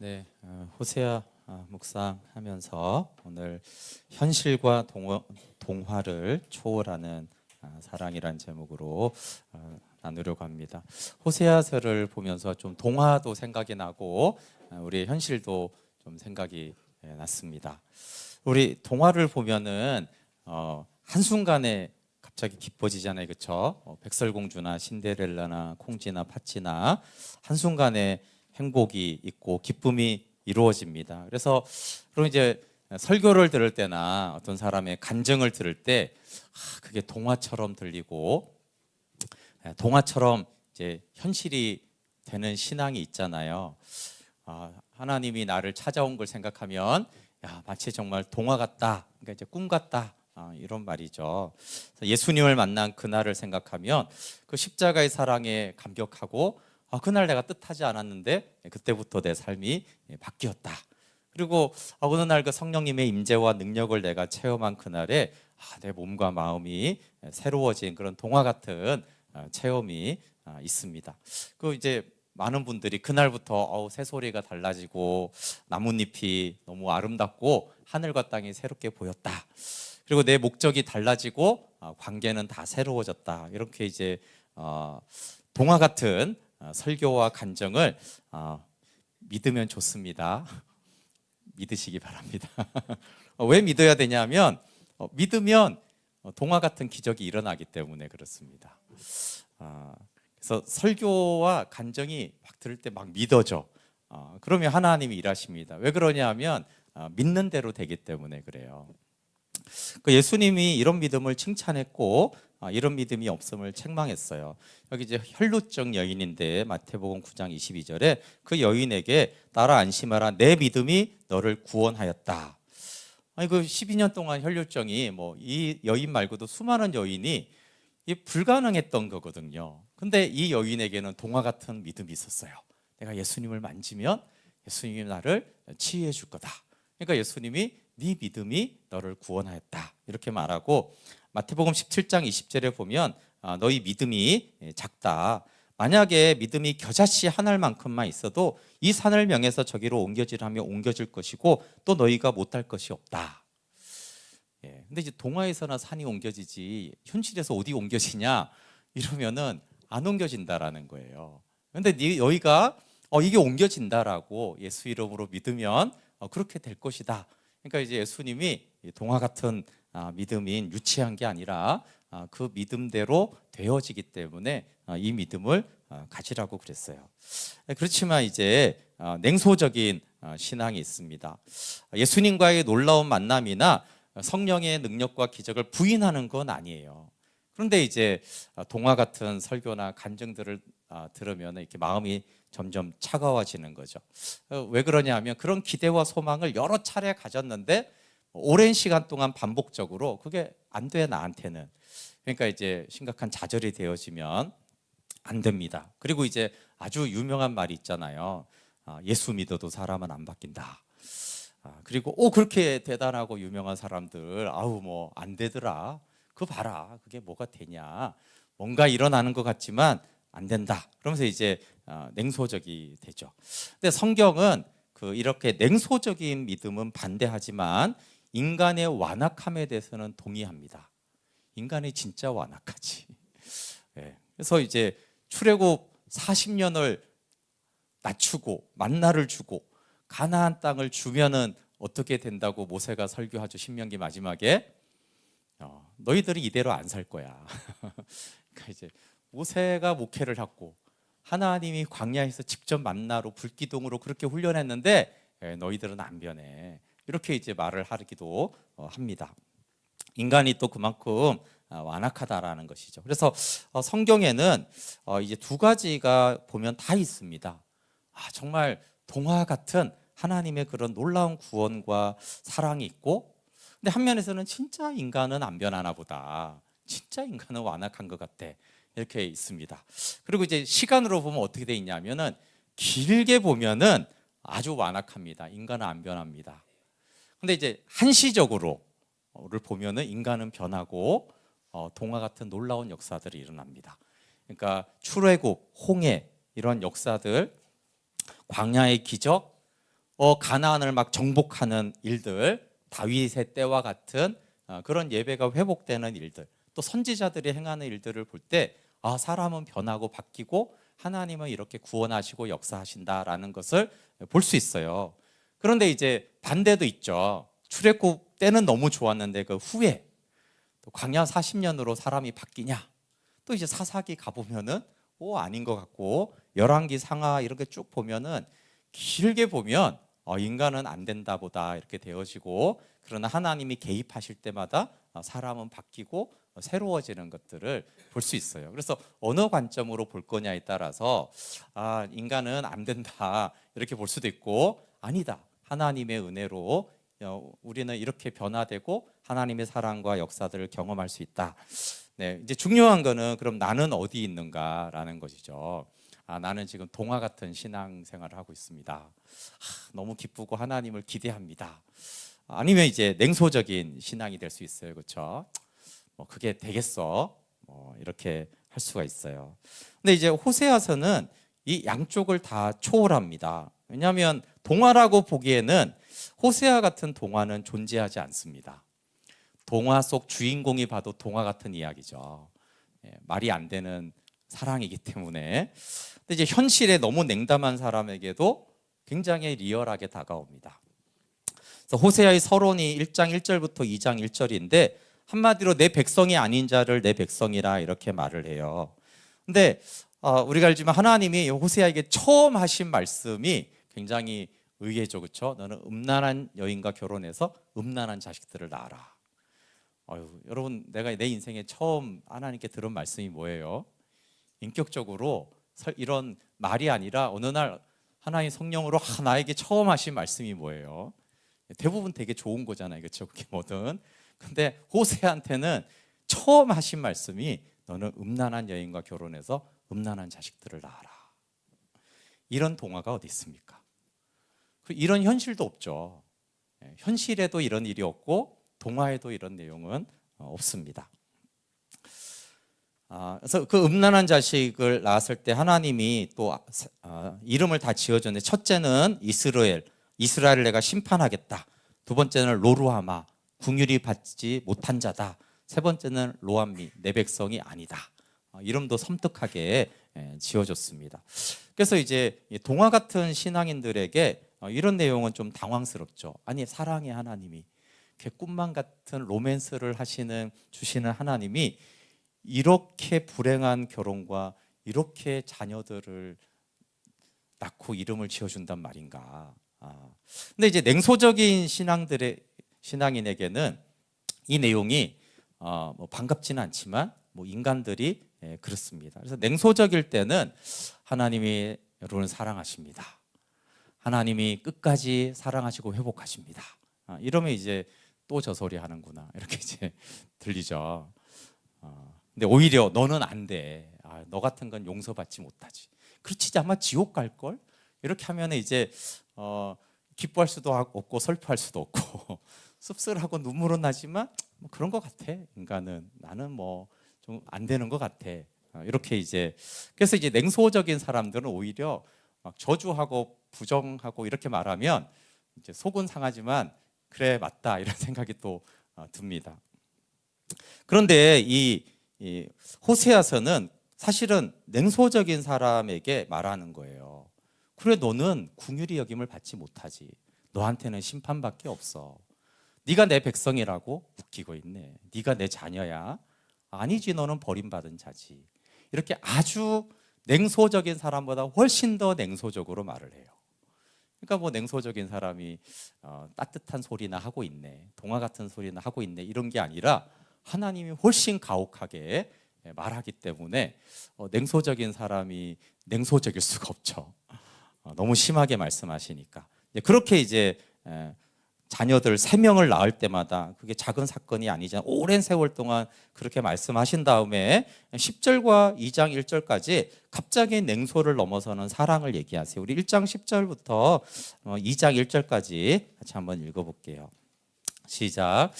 네, 호세아 묵상하면서 오늘 현실과 동화를 초월하는 사랑이란 제목으로 나누려고 합니다. 호세아서를 보면서 좀 동화도 생각이 나고 우리의 현실도 좀 생각이 났습니다. 우리 동화를 보면은 한순간에 갑자기 기뻐지잖아요, 그렇죠? 백설공주나 신데렐라나 콩쥐나 팥쥐나 한순간에 행복이 있고 기쁨이 이루어집니다. 그래서 그럼 이제 설교를 들을 때나 어떤 사람의 간증을 들을 때 그게 동화처럼 들리고 동화처럼 이제 현실이 되는 신앙이 있잖아요. 하나님이 나를 찾아온 걸 생각하면 마치 정말 동화 같다. 그러니까 이제 꿈 같다. 이런 말이죠. 예수님을 만난 그날을 생각하면 그 십자가의 사랑에 감격하고 그날 내가 뜻하지 않았는데 그때부터 내 삶이 바뀌었다. 그리고 어느 날 그 성령님의 임재와 능력을 내가 체험한 그날에 내 몸과 마음이 새로워진 그런 동화 같은 체험이 있습니다. 그 이제 많은 분들이 그날부터 새소리가 달라지고 나뭇잎이 너무 아름답고 하늘과 땅이 새롭게 보였다. 그리고 내 목적이 달라지고 관계는 다 새로워졌다. 이렇게 이제 동화 같은 설교와 간증을 믿으면 좋습니다. 믿으시기 바랍니다. 왜 믿어야 되냐면 믿으면 동화 같은 기적이 일어나기 때문에 그렇습니다. 그래서 설교와 간증이 막 들을 때 막 믿어져. 그러면 하나님이 일하십니다. 왜 그러냐면 믿는 대로 되기 때문에 그래요. 그 예수님이 이런 믿음을 칭찬했고 이런 믿음이 없음을 책망했어요. 여기 이제 혈루증 여인인데 마태복음 9장 22절에 그 여인에게 따라 안심하라 내 믿음이 너를 구원하였다. 아니 그 12년 동안 혈루증이 뭐 이 여인 말고도 수많은 여인이 불가능했던 거거든요. 근데 이 여인에게는 동화 같은 믿음이 있었어요. 내가 예수님을 만지면 예수님이 나를 치유해 줄 거다. 그러니까 예수님이 네 믿음이 너를 구원하였다 이렇게 말하고 마태복음 17장 20절에 보면 너희 믿음이 작다. 만약에 믿음이 겨자씨 한 알만큼만 있어도 이 산을 명해서 저기로 옮겨지라면 옮겨질 것이고 또 너희가 못할 것이 없다. 근데 이제 동화에서나 산이 옮겨지지 현실에서 어디 옮겨지냐 이러면은 안 옮겨진다라는 거예요. 근데 너희가 이게 옮겨진다라고 예수 이름으로 믿으면 그렇게 될 것이다. 그러니까 이제 예수님이 동화 같은 믿음인 유치한 게 아니라 그 믿음대로 되어지기 때문에 이 믿음을 가지라고 그랬어요. 그렇지만 이제 냉소적인 신앙이 있습니다. 예수님과의 놀라운 만남이나 성령의 능력과 기적을 부인하는 건 아니에요. 그런데 이제 동화 같은 설교나 간증들을 들으면 이렇게 마음이 점점 차가워지는 거죠. 왜 그러냐면 그런 기대와 소망을 여러 차례 가졌는데 오랜 시간 동안 반복적으로 그게 안 돼 나한테는. 그러니까 이제 심각한 좌절이 되어지면 안 됩니다. 그리고 이제 아주 유명한 말이 있잖아요. 예수 믿어도 사람은 안 바뀐다. 그리고 그렇게 대단하고 유명한 사람들 뭐 안 되더라. 그거 봐라. 그게 뭐가 되냐. 뭔가 일어나는 것 같지만 안 된다. 그러면서 이제 냉소적이 되죠. 근데 성경은 이렇게 냉소적인 믿음은 반대하지만 인간의 완악함에 대해서는 동의합니다. 인간이 진짜 완악하지. 그래서 이제 출애굽 40년을 낮추고 만나를 주고 가나안 땅을 주면은 어떻게 된다고 모세가 설교하죠. 신명기 마지막에 너희들이 이대로 안 살 거야. 그러니까 이제 모세가 목회를 했고 하나님이 광야에서 직접 만나로 불기둥으로 그렇게 훈련했는데 너희들은 안 변해. 이렇게 이제 말을 하기도 합니다. 인간이 또 그만큼 완악하다라는 것이죠. 그래서 성경에는 이제 두 가지가 보면 다 있습니다. 정말 동화 같은 하나님의 그런 놀라운 구원과 사랑이 있고, 근데 한 면에서는 진짜 인간은 안 변하나 보다. 진짜 인간은 완악한 것 같아. 이렇게 있습니다. 그리고 이제 시간으로 보면 어떻게 돼 있냐면은 길게 보면은 아주 완악합니다. 인간은 안 변합니다. 근데 이제 한시적으로를 보면은 인간은 변하고 동화 같은 놀라운 역사들이 일어납니다. 그러니까 출애굽, 홍해 이런 역사들, 광야의 기적, 가나안을 막 정복하는 일들, 다윗의 때와 같은 그런 예배가 회복되는 일들, 또 선지자들이 행하는 일들을 볼 때 사람은 변하고 바뀌고 하나님은 이렇게 구원하시고 역사하신다라는 것을 볼 수 있어요. 그런데 이제 반대도 있죠. 출애굽 때는 너무 좋았는데 그 후에 또 광야 40년으로 사람이 바뀌냐? 또 이제 사사기 가보면은 아닌 것 같고, 열왕기 상하 이렇게 쭉 보면은 길게 보면 인간은 안 된다 보다 이렇게 되어지고, 그러나 하나님이 개입하실 때마다 사람은 바뀌고 새로워지는 것들을 볼 수 있어요. 그래서 어느 관점으로 볼 거냐에 따라서 인간은 안 된다 이렇게 볼 수도 있고, 아니다, 하나님의 은혜로 우리는 이렇게 변화되고 하나님의 사랑과 역사들을 경험할 수 있다. 네, 이제 중요한 거는 그럼 나는 어디 있는가라는 것이죠. 나는 지금 동화 같은 신앙생활을 하고 있습니다. 너무 기쁘고 하나님을 기대합니다. 아니면 이제 냉소적인 신앙이 될 수 있어요. 그렇죠? 그게 되겠어? 이렇게 할 수가 있어요. 근데 이제 호세아서는 이 양쪽을 다 초월합니다. 왜냐하면 동화라고 보기에는 호세아 같은 동화는 존재하지 않습니다. 동화 속 주인공이 봐도 동화 같은 이야기죠. 말이 안 되는 사랑이기 때문에. 근데 이제 현실에 너무 냉담한 사람에게도 굉장히 리얼하게 다가옵니다. 그래서 호세아의 서론이 1장 1절부터 2장 1절인데 한마디로 내 백성이 아닌 자를 내 백성이라 이렇게 말을 해요. 근데 우리가 알지만 하나님이 호세아에게 처음 하신 말씀이 굉장히 의외죠. 그렇죠? 너는 음란한 여인과 결혼해서 음란한 자식들을 낳아라. 여러분, 내가 내 인생에 처음 하나님께 들은 말씀이 뭐예요? 인격적으로 이런 말이 아니라 어느 날 하나님 성령으로 나에게 처음 하신 말씀이 뭐예요? 대부분 되게 좋은 거잖아요. 그렇죠? 그게 뭐든. 근데 호세한테는 처음 하신 말씀이 너는 음란한 여인과 결혼해서 음란한 자식들을 낳아라. 이런 동화가 어디 있습니까? 이런 현실도 없죠. 현실에도 이런 일이 없고 동화에도 이런 내용은 없습니다. 그래서 그 음란한 자식을 낳았을 때 하나님이 또 이름을 다 지어줬는데, 첫째는 이스라엘을 내가 심판하겠다. 두 번째는 로루하마, 긍휼이 받지 못한 자다. 세 번째는 로암미, 내 백성이 아니다. 이름도 섬뜩하게 지어줬습니다. 그래서 이제 동화 같은 신앙인들에게 이런 내용은 좀 당황스럽죠. 아니, 사랑의 하나님이, 꿈만 같은 로맨스를 주시는 하나님이 이렇게 불행한 결혼과 이렇게 자녀들을 낳고 이름을 지어준단 말인가. 근데 이제 냉소적인 신앙인에게는 이 내용이 반갑지는 않지만 인간들이 그렇습니다. 그래서 냉소적일 때는 하나님이 여러분을 사랑하십니다. 하나님이 끝까지 사랑하시고 회복하십니다. 이러면 이제 또 저 소리 하는구나 이렇게 이제 들리죠. 근데 오히려 너는 안 돼. 너 같은 건 용서받지 못하지. 그렇지, 아마 지옥 갈 걸. 이렇게 하면 이제 기뻐할 수도 없고 슬퍼할 수도 없고 씁쓸하고 눈물은 나지만 그런 것 같아. 인간은 나는 좀 안 되는 것 같아. 이렇게 이제 그래서 이제 냉소적인 사람들은 오히려 막 저주하고 부정하고 이렇게 말하면 이제 속은 상하지만 그래 맞다 이런 생각이 또 듭니다. 그런데 이 호세아서는 사실은 냉소적인 사람에게 말하는 거예요. 그래, 너는 긍휼히 여김을 받지 못하지. 너한테는 심판밖에 없어. 네가 내 백성이라고 웃기고 있네. 네가 내 자녀야. 아니지, 너는 버림받은 자지. 이렇게 아주 냉소적인 사람보다 훨씬 더 냉소적으로 말을 해요. 그러니까 냉소적인 사람이 따뜻한 소리나 하고 있네, 동화 같은 소리나 하고 있네, 이런 게 아니라 하나님이 훨씬 가혹하게 말하기 때문에 냉소적인 사람이 냉소적일 수가 없죠. 너무 심하게 말씀하시니까. 그렇게 이제 자녀들 3명을 낳을 때마다 그게 작은 사건이 아니잖아요. 오랜 세월 동안 그렇게 말씀하신 다음에 10절과 2장 1절까지 갑자기 냉소를 넘어서는 사랑을 얘기하세요. 우리 1장 10절부터 2장 1절까지 같이 한번 읽어볼게요. 시작.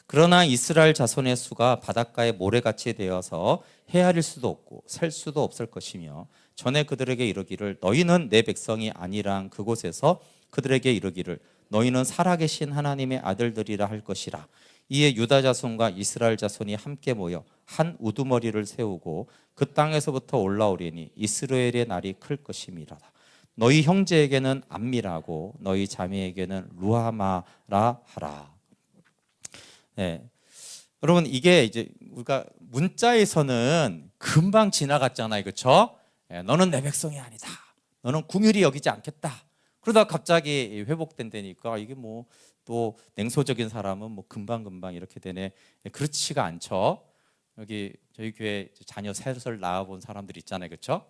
그러나 이스라엘 자손의 수가 바닷가의 모래같이 되어서 헤아릴 수도 없고 셀 수도 없을 것이며 전에 그들에게 이르기를 너희는 내 백성이 아니란 그곳에서 그들에게 이르기를 너희는 살아계신 하나님의 아들들이라 할 것이라. 이에 유다 자손과 이스라엘 자손이 함께 모여 한 우두머리를 세우고 그 땅에서부터 올라오리니 이스라엘의 날이 클 것임이라. 너희 형제에게는 암미라고 너희 자매에게는 루하마라 하라. 네. 여러분, 이게 이제 우리가 문자에서는 금방 지나갔잖아요, 그렇죠? 너는 내 백성이 아니다. 너는 궁휼히 여기지 않겠다. 그러다 갑자기 회복된다니까 이게 뭐 또 냉소적인 사람은 뭐 금방 이렇게 되네. 그렇지가 않죠. 여기 저희 교회 자녀 셋을 낳아본 사람들 있잖아요, 그렇죠?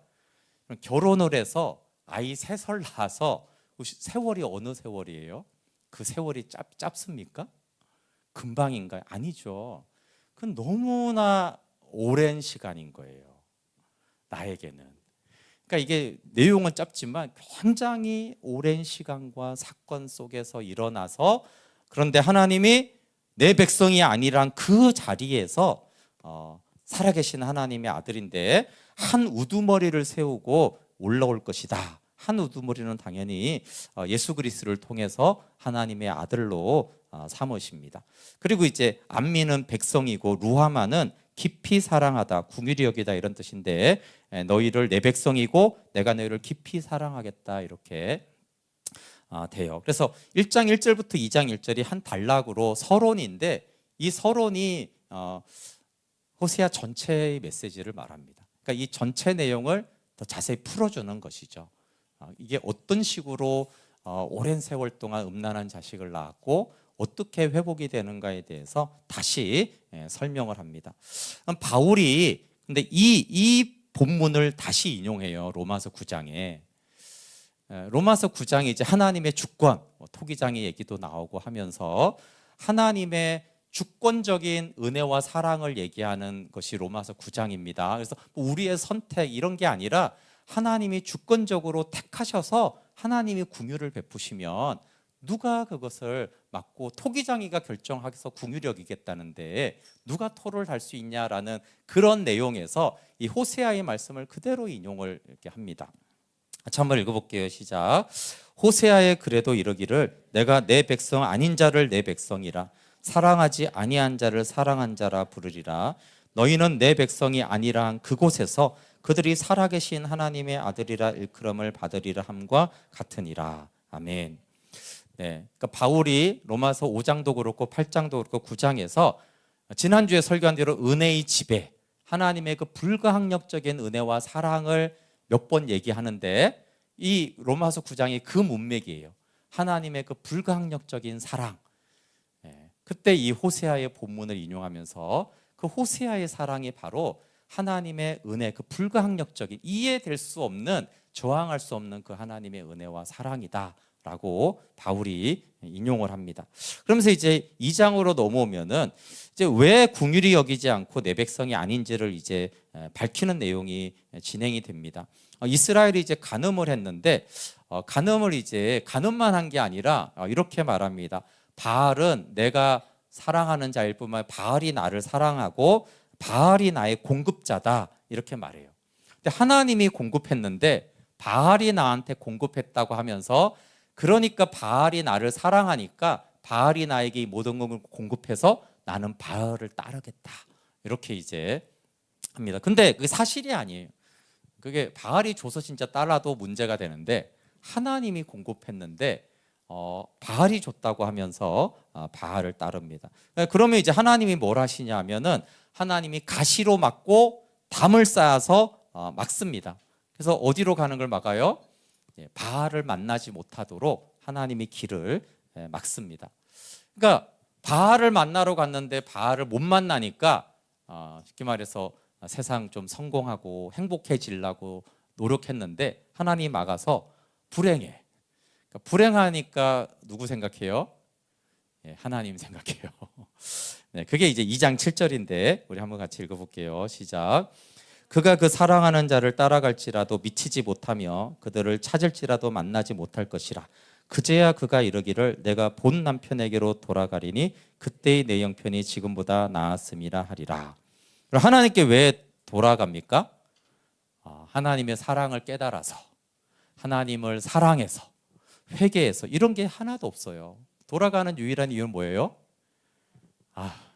결혼을 해서 아이 셋을 낳아서 세월이 어느 세월이에요? 그 세월이 짧습니까? 금방인가요? 아니죠. 그건 너무나 오랜 시간인 거예요, 나에게는. 그러니까 이게 내용은 짧지만 굉장히 오랜 시간과 사건 속에서 일어나서, 그런데 하나님이 내 백성이 아니란 그 자리에서 살아계신 하나님의 아들인데 한 우두머리를 세우고 올라올 것이다. 한 우두머리는 당연히 예수 그리스도를 통해서 하나님의 아들로 삼으십니다. 그리고 이제 암미는 백성이고 루하마는 깊이 사랑하다, 궁휼히 여기다 이런 뜻인데, 너희를 내 백성이고 내가 너희를 깊이 사랑하겠다 이렇게 돼요. 그래서 1장 1절부터 2장 1절이 한 단락으로 서론인데, 이 서론이 호세아 전체의 메시지를 말합니다. 그러니까 이 전체 내용을 더 자세히 풀어주는 것이죠. 이게 어떤 식으로 오랜 세월 동안 음란한 자식을 낳았고 어떻게 회복이 되는가에 대해서 다시 설명을 합니다. 바울이 근데 이 본문을 다시 인용해요. 로마서 9장에. 로마서 9장에 이제 하나님의 주권, 토기장의 얘기도 나오고 하면서 하나님의 주권적인 은혜와 사랑을 얘기하는 것이 로마서 9장입니다. 그래서 우리의 선택 이런 게 아니라 하나님이 주권적으로 택하셔서 하나님이 긍휼을 베푸시면 누가 그것을 막고, 토기장이가 결정해서 긍휼히 여기겠다는데 누가 토를 할 수 있냐라는 그런 내용에서 이 호세아의 말씀을 그대로 인용을 이렇게 합니다. 한번 읽어볼게요. 시작. 호세아의 글에도 이르기를 내가 내 백성 아닌 자를 내 백성이라 사랑하지 아니한 자를 사랑한 자라 부르리라. 너희는 내 백성이 아니라 한 그곳에서 그들이 살아계신 하나님의 아들이라 일컬음을 받으리라 함과 같으니라. 아멘. 네, 그러니까 바울이 로마서 5장도 그렇고 8장도 그렇고 9장에서 지난주에 설교한 대로 은혜의 지배, 하나님의 그 불가항력적인 은혜와 사랑을 몇 번 얘기하는데, 이 로마서 9장이 그 문맥이에요. 하나님의 그 불가항력적인 사랑. 네, 그때 이 호세아의 본문을 인용하면서 그 호세아의 사랑이 바로 하나님의 은혜, 그 불가항력적인, 이해될 수 없는, 저항할 수 없는 그 하나님의 은혜와 사랑이다 라고 바울이 인용을 합니다. 그러면서 이제 2장으로 넘어오면은 이제 왜 긍휼히 여기지 않고 내 백성이 아닌지를 이제 밝히는 내용이 진행이 됩니다. 이스라엘이 이제 간음을 했는데, 간음을 이제 간음만 한 게 아니라 이렇게 말합니다. 바알은 내가 사랑하는 자일 뿐만 아니라 바알이 나를 사랑하고 바알이 나의 공급자다 이렇게 말해요. 근데 하나님이 공급했는데 바알이 나한테 공급했다고 하면서, 그러니까 바알이 나를 사랑하니까 바알이 나에게 이 모든 것을 공급해서 나는 바알을 따르겠다 이렇게 이제 합니다. 근데 그게 사실이 아니에요. 그게 바알이 줘서 진짜 따라도 문제가 되는데, 하나님이 공급했는데 바알이 줬다고 하면서 바알을 따릅니다. 그러면 이제 하나님이 뭘 하시냐면은 하나님이 가시로 막고 담을 쌓아서 막습니다. 그래서 어디로 가는 걸 막아요? 바알을 만나지 못하도록 하나님이 길을 막습니다. 그러니까 바알을 만나러 갔는데 바알을 못 만나니까 쉽게 말해서 세상 좀 성공하고 행복해지려고 노력했는데 하나님이 막아서 불행해. 그러니까 불행하니까 누구 생각해요? 하나님 생각해요. 네, 그게 이제 2장 7절인데 우리 한번 같이 읽어볼게요. 시작. 그가 그 사랑하는 자를 따라갈지라도 미치지 못하며 그들을 찾을지라도 만나지 못할 것이라. 그제야 그가 이르기를 내가 본 남편에게로 돌아가리니 그때의 내 형편이 지금보다 나았음이라 하리라. 하나님께 왜 돌아갑니까? 하나님의 사랑을 깨달아서, 하나님을 사랑해서, 회개해서 이런 게 하나도 없어요. 돌아가는 유일한 이유는 뭐예요? 아,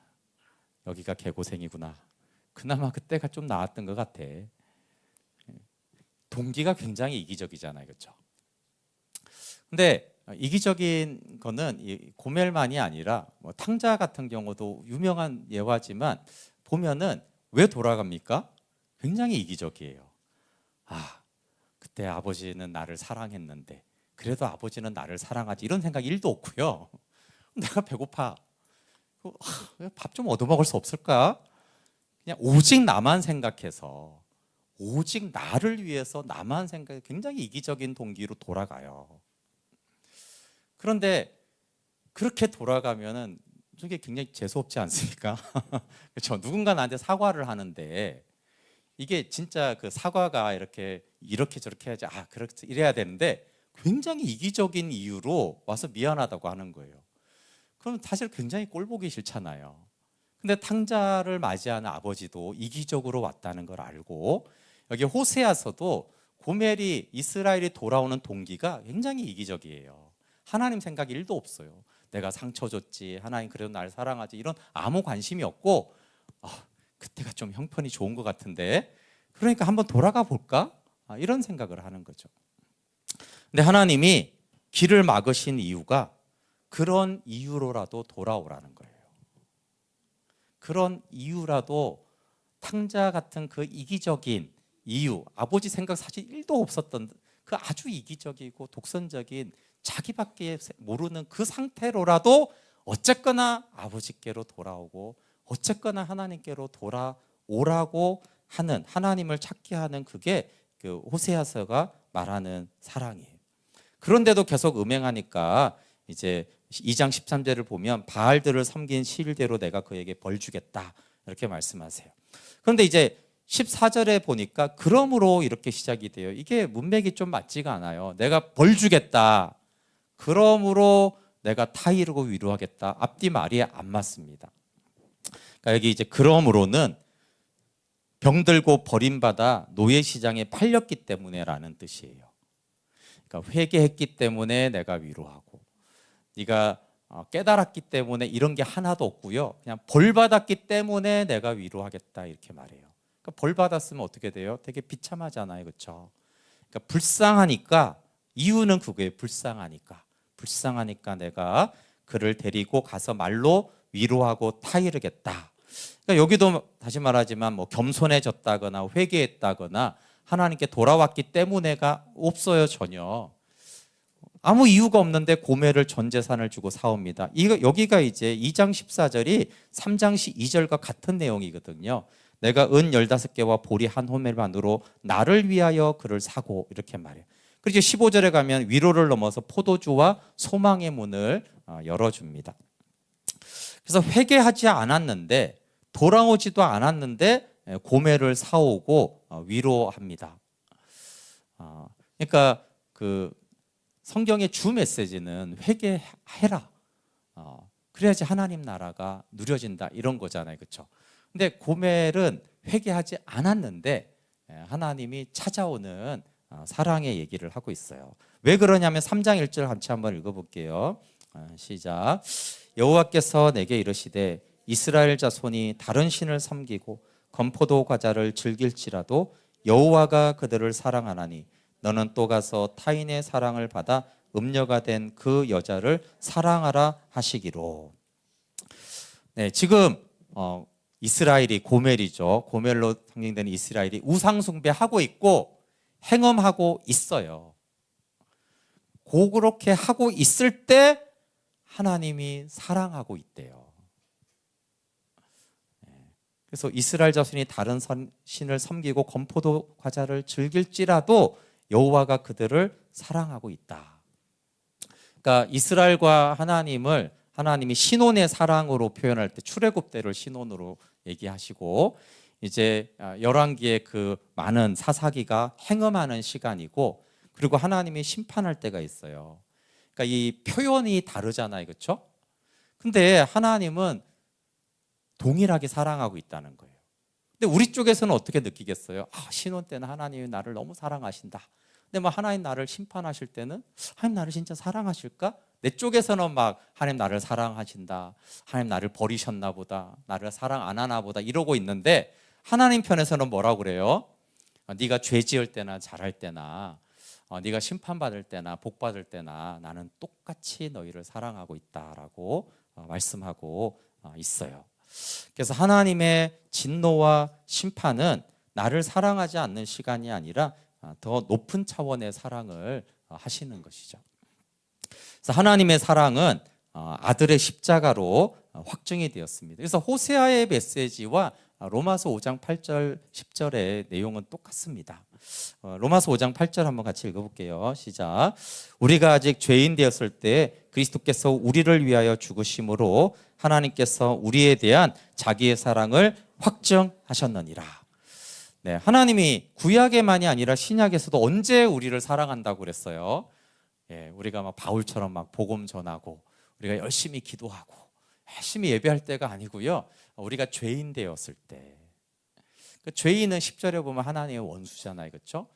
여기가 개고생이구나. 그나마 그때가 좀 나았던 것 같아. 동기가 굉장히 이기적이잖아요, 그렇죠? 근데 이기적인 거는 이 고멜만이 아니라 뭐 탕자 같은 경우도 유명한 예화지만 보면은 왜 돌아갑니까? 굉장히 이기적이에요. 아, 그때 아버지는 나를 사랑했는데 그래도 아버지는 나를 사랑하지 이런 생각 1도 없고요. 내가 배고파. 밥 좀 얻어먹을 수 없을까? 그냥 오직 나만 생각해서 오직 나를 위해서 나만 생각해 굉장히 이기적인 동기로 돌아가요. 그런데 그렇게 돌아가면은 이게 굉장히 재수없지 않습니까? 그렇죠. 누군가 나한테 사과를 하는데 이게 진짜 그 사과가 이렇게 저렇게 해야지 그렇지 이래야 되는데 굉장히 이기적인 이유로 와서 미안하다고 하는 거예요. 그럼 사실 굉장히 꼴보기 싫잖아요. 근데 탕자를 맞이하는 아버지도 이기적으로 왔다는 걸 알고 여기 호세아서도 고멜이 이스라엘이 돌아오는 동기가 굉장히 이기적이에요. 하나님 생각이 1도 없어요. 내가 상처 줬지, 하나님 그래도 날 사랑하지 이런 아무 관심이 없고 그때가 좀 형편이 좋은 것 같은데 그러니까 한번 돌아가 볼까? 이런 생각을 하는 거죠. 근데 하나님이 길을 막으신 이유가 그런 이유로라도 돌아오라는 거예요. 그런 이유라도 탕자 같은 그 이기적인 이유, 아버지 생각 사실 1도 없었던 그 아주 이기적이고 독선적인 자기밖에 모르는 그 상태로라도 어쨌거나 아버지께로 돌아오고 어쨌거나 하나님께로 돌아오라고 하는 하나님을 찾게 하는 그게 그 호세아서가 말하는 사랑이에요. 그런데도 계속 음행하니까 이제 2장 13절을 보면 바알들을 섬긴 실대로 내가 그에게 벌 주겠다 이렇게 말씀하세요. 그런데 이제 14절에 보니까 그러므로 이렇게 시작이 돼요. 이게 문맥이 좀 맞지가 않아요. 내가 벌 주겠다. 그러므로 내가 타이르고 위로하겠다. 앞뒤 말이 안 맞습니다. 그러니까 여기 이제 그러므로는 병들고 버림받아 노예시장에 팔렸기 때문에라는 뜻이에요. 그러니까 회개했기 때문에 내가 위로하고 네가 깨달았기 때문에 이런 게 하나도 없고요. 그냥 벌 받았기 때문에 내가 위로하겠다 이렇게 말해요. 그러니까 벌 받았으면 어떻게 돼요? 되게 비참하잖아요, 그렇죠? 그러니까 불쌍하니까 이유는 그거예요. 불쌍하니까 내가 그를 데리고 가서 말로 위로하고 타이르겠다. 그러니까 여기도 다시 말하지만 뭐 겸손해졌다거나 회개했다거나 하나님께 돌아왔기 때문에가 없어요, 전혀. 아무 이유가 없는데 고멜을 전 재산을 주고 사옵니다. 여기가 이제 2장 14절이 3장 2절과 같은 내용이거든요. 내가 은 15개와 보리 한 호멜만으로 나를 위하여 그를 사고 이렇게 말해요. 그리고 15절에 가면 위로를 넘어서 포도주와 소망의 문을 열어줍니다. 그래서 회개하지 않았는데 돌아오지도 않았는데 고멜을 사오고 위로합니다. 그러니까 그 성경의 주 메시지는 회개해라. 그래야지 하나님 나라가 누려진다 이런 거잖아요, 그렇죠? 근데 고멜은 회개하지 않았는데 하나님이 찾아오는 사랑의 얘기를 하고 있어요. 왜 그러냐면 3장 1절 같이 한번 읽어볼게요. 시작. 여호와께서 내게 이르시되 이스라엘 자손이 다른 신을 섬기고 건포도 과자를 즐길지라도 여호와가 그들을 사랑하나니 너는 또 가서 타인의 사랑을 받아 음녀가 된 그 여자를 사랑하라 하시기로. 네, 지금 이스라엘이 고멜이죠. 고멜로 상징되는 이스라엘이 우상 숭배하고 있고 행음하고 있어요. 그렇게 하고 있을 때 하나님이 사랑하고 있대요. 그래서 이스라엘 자손이 다른 신을 섬기고 건포도 과자를 즐길지라도 여호와가 그들을 사랑하고 있다. 그러니까 이스라엘과 하나님이 신혼의 사랑으로 표현할 때 출애굽 때를 신혼으로 얘기하시고 이제 열왕기의 그 많은 사사기가 행음하는 시간이고 그리고 하나님이 심판할 때가 있어요. 그러니까 이 표현이 다르잖아요, 그렇죠? 근데 하나님은 동일하게 사랑하고 있다는 거예요. 근데 우리 쪽에서는 어떻게 느끼겠어요? 신혼 때는 하나님이 나를 너무 사랑하신다. 근데 뭐 하나님 나를 심판하실 때는 하나님 나를 진짜 사랑하실까? 내 쪽에서는 막 하나님 나를 사랑하신다, 하나님 나를 버리셨나 보다, 나를 사랑 안 하나 보다 이러고 있는데 하나님 편에서는 뭐라고 그래요? 네가 죄 지을 때나 잘할 때나 네가 심판받을 때나 복받을 때나 나는 똑같이 너희를 사랑하고 있다라고 말씀하고 있어요. 그래서 하나님의 진노와 심판은 나를 사랑하지 않는 시간이 아니라 더 높은 차원의 사랑을 하시는 것이죠. 그래서 하나님의 사랑은 아들의 십자가로 확증이 되었습니다. 그래서 호세아의 메시지와 로마서 5장 8절 10절의 내용은 똑같습니다. 로마서 5장 8절 한번 같이 읽어볼게요. 시작. 우리가 아직 죄인 되었을 때 그리스도께서 우리를 위하여 죽으심으로 하나님께서 우리에 대한 자기의 사랑을 확증하셨느니라. 네, 하나님이 구약에만이 아니라 신약에서도 언제 우리를 사랑한다고 그랬어요? 예, 우리가 막 바울처럼 막 복음 전하고 우리가 열심히 기도하고 열심히 예배할 때가 아니고요. 우리가 죄인 되었을 때. 그 죄인은 10절에 보면 하나님의 원수잖아요. 그렇죠?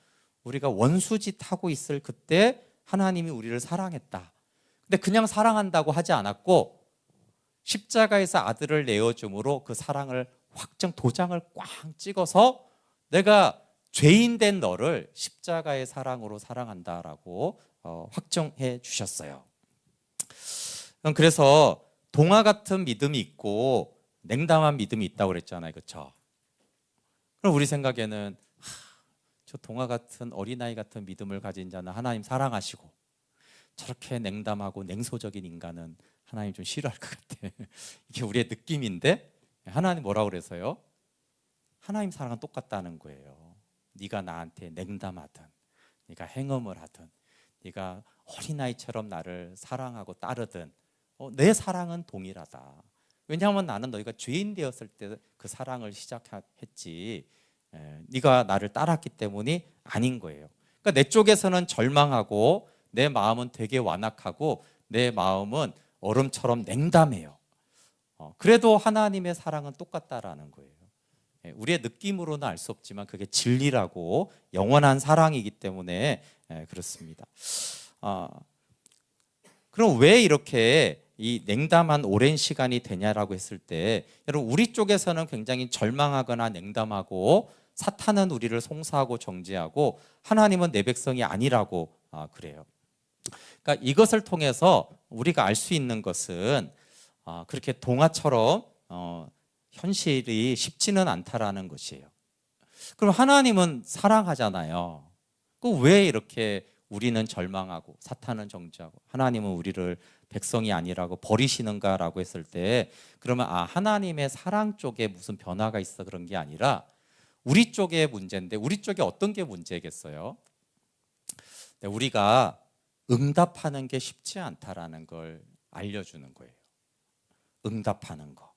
우리가 원수짓 하고 있을 그때 하나님이 우리를 사랑했다. 근데 그냥 사랑한다고 하지 않았고 십자가에서 아들을 내어줌으로 그 사랑을 확정 도장을 꽝 찍어서 내가 죄인 된 너를 십자가의 사랑으로 사랑한다라고 확정해 주셨어요. 그래서 동화 같은 믿음이 있고 냉담한 믿음이 있다고 그랬잖아요. 그렇죠? 그럼 우리 생각에는 저 동화 같은 어린아이 같은 믿음을 가진 자는 하나님 사랑하시고 저렇게 냉담하고 냉소적인 인간은 하나님 좀 싫어할 것 같아. 이게 우리의 느낌인데 하나님 뭐라고 그래서요? 하나님 사랑은 똑같다는 거예요. 네가 나한테 냉담하든 네가 행음을 하든 네가 어린아이처럼 나를 사랑하고 따르든 내 사랑은 동일하다. 왜냐하면 나는 너희가 죄인 되었을 때 그 사랑을 시작했지 네가 나를 따랐기 때문이 아닌 거예요. 그러니까 내 쪽에서는 절망하고 내 마음은 되게 완악하고 내 마음은 얼음처럼 냉담해요. 그래도 하나님의 사랑은 똑같다라는 거예요. 우리의 느낌으로는 알 수 없지만 그게 진리라고 영원한 사랑이기 때문에 그렇습니다. 그럼 왜 이렇게 이 냉담한 오랜 시간이 되냐라고 했을 때 여러분 우리 쪽에서는 굉장히 절망하거나 냉담하고 사탄은 우리를 송사하고 정죄하고 하나님은 내 백성이 아니라고 그래요. 그러니까 이것을 통해서 우리가 알 수 있는 것은 그렇게 동화처럼 현실이 쉽지는 않다라는 것이에요. 그럼 하나님은 사랑하잖아요. 그 왜 이렇게 우리는 절망하고 사탄은 정죄하고 하나님은 우리를 백성이 아니라고 버리시는가라고 했을 때 그러면 하나님의 사랑 쪽에 무슨 변화가 있어 그런 게 아니라 우리 쪽의 문제인데 우리 쪽에 어떤 게 문제겠어요? 우리가 응답하는 게 쉽지 않다라는 걸 알려주는 거예요. 응답하는 거.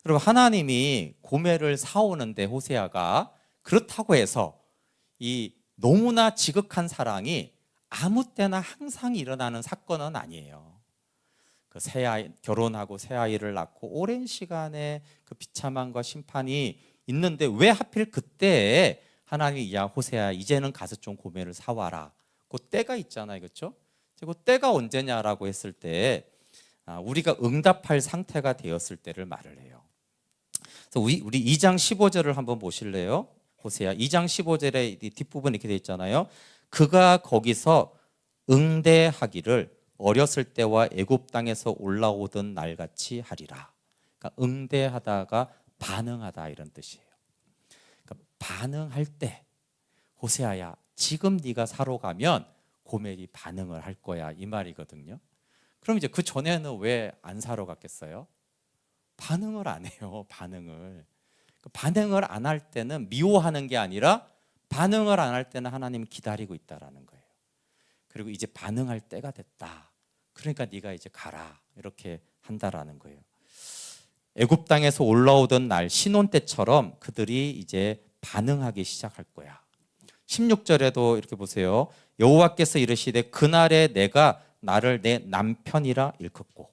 여러분 하나님이 고멜을 사오는데 호세아가 그렇다고 해서 이 너무나 지극한 사랑이 아무 때나 항상 일어나는 사건은 아니에요. 그 새아이 결혼하고 새아이를 낳고 오랜 시간의 그 비참함과 심판이 있는데 왜 하필 그때에 하나님이 야 호세아 이제는 가서 좀 고멜을 사와라. 그 때가 있잖아요, 그렇죠? 그 때가 언제냐라고 했을 때 우리가 응답할 상태가 되었을 때를 말을 해요. 그래서 우리 2장 15절을 한번 보실래요? 호세아 2장 15절의 뒷부분 이렇게 되어 있잖아요. 그가 거기서 응대하기를 어렸을 때와 애굽 땅에서 올라오던 날같이 하리라. 그러니까 응대하다가 반응하다 이런 뜻이에요. 그러니까 반응할 때 호세아야 지금 네가 사러 가면 고멜이 반응을 할 거야 이 말이거든요. 그럼 이제 그 전에는 왜 안 사러 갔겠어요? 반응을 안 해요. 반응을 안 할 때는 미워하는 게 아니라 반응을 안 할 때는 하나님 기다리고 있다라는 거예요. 그리고 이제 반응할 때가 됐다. 그러니까 네가 이제 가라 이렇게 한다라는 거예요. 애굽 땅에서 올라오던 날 신혼 때처럼 그들이 이제 반응하기 시작할 거야. 16절에도 이렇게 보세요. 여호와께서 이르시되 그날에 내가 나를 내 남편이라 일컫고.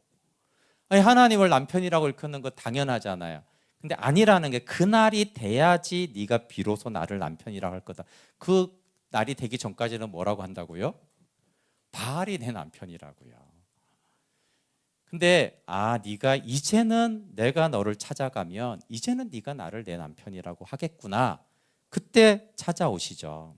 아니, 하나님을 남편이라고 일컫는 거 당연하잖아요. 근데 아니라는 게 그날이 돼야지 네가 비로소 나를 남편이라고 할 거다. 그 날이 되기 전까지는 뭐라고 한다고요? 바알이 내 남편이라고요. 근데 네가 이제는 내가 너를 찾아가면 이제는 네가 나를 내 남편이라고 하겠구나. 그때 찾아오시죠.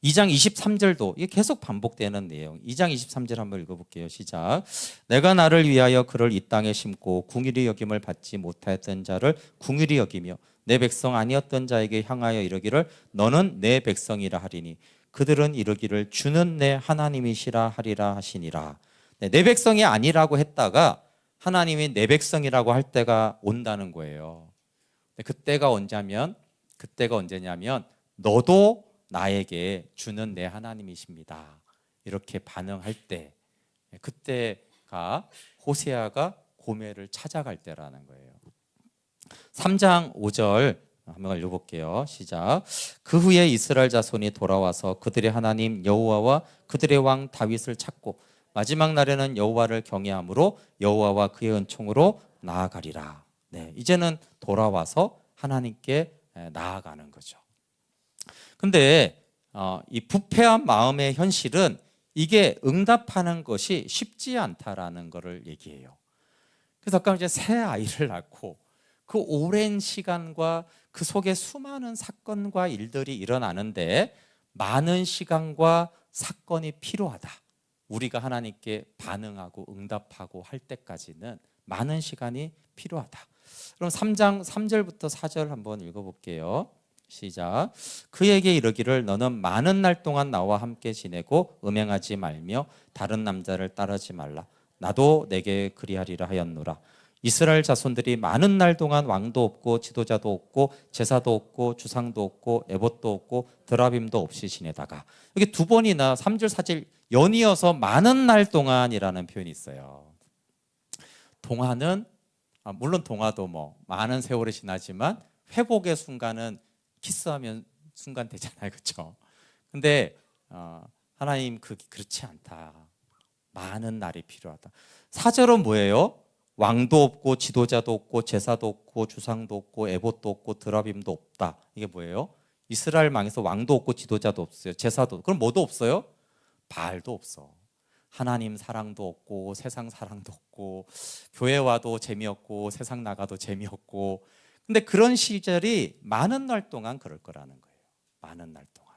2장 23절도 이게 계속 반복되는 내용. 2장 23절 한번 읽어볼게요. 시작. 내가 나를 위하여 그를 이 땅에 심고 궁일이 여김을 받지 못하였던 자를 궁일이 여기며 내 백성 아니었던 자에게 향하여 이르기를 너는 내 백성이라 하리니 그들은 이르기를 주는 내 하나님이시라 하리라 하시니라. 네, 내 백성이 아니라고 했다가 하나님이 내 백성이라고 할 때가 온다는 거예요. 그때가 언제냐면 너도 나에게 주는 내 하나님이십니다. 이렇게 반응할 때, 그때가 호세아가 고멜을 찾아갈 때라는 거예요. 3장 5절 한번 읽어볼게요. 시작. 그 후에 이스라엘 자손이 돌아와서 그들의 하나님 여호와와 그들의 왕 다윗을 찾고 마지막 날에는 여호와를 경외함으로 여호와와 그의 은총으로 나아가리라. 네, 이제는 돌아와서 하나님께 나아가는 거죠. 근데 이 부패한 마음의 현실은 이게 응답하는 것이 쉽지 않다라는 것을 얘기해요. 그래서 아까 이제 새 아이를 낳고 그 오랜 시간과 그 속에 수많은 사건과 일들이 일어나는데 많은 시간과 사건이 필요하다. 우리가 하나님께 반응하고 응답하고 할 때까지는 많은 시간이 필요하다. 그럼 3장 3절부터 4절 한번 읽어볼게요. 시작. 그에게 이르기를 너는 많은 날 동안 나와 함께 지내고 음행하지 말며 다른 남자를 따르지 말라. 나도 내게 그리하리라 하였노라. 이스라엘 자손들이 많은 날 동안 왕도 없고 지도자도 없고 제사도 없고 주상도 없고 에봇도 없고 드라빔도 없이 지내다가 여기 두 번이나 3절 4절 연이어서 많은 날 동안이라는 표현이 있어요. 동화는 물론 동화도 뭐 많은 세월이 지나지만 회복의 순간은 키스하면 순간 되잖아요, 그렇죠? 근데 하나님 그렇지 않다. 많은 날이 필요하다. 4절은 뭐예요? 왕도 없고 지도자도 없고 제사도 없고 주상도 없고 에봇도 없고 드라빔도 없다. 이게 뭐예요? 이스라엘 망에서 왕도 없고 지도자도 없어요. 제사도. 그럼 뭐도 없어요? 바알도 없어. 하나님 사랑도 없고 세상 사랑도 없고 교회 와도 재미없고 세상 나가도 재미없고. 근데 그런 시절이 많은 날 동안 그럴 거라는 거예요. 많은 날 동안.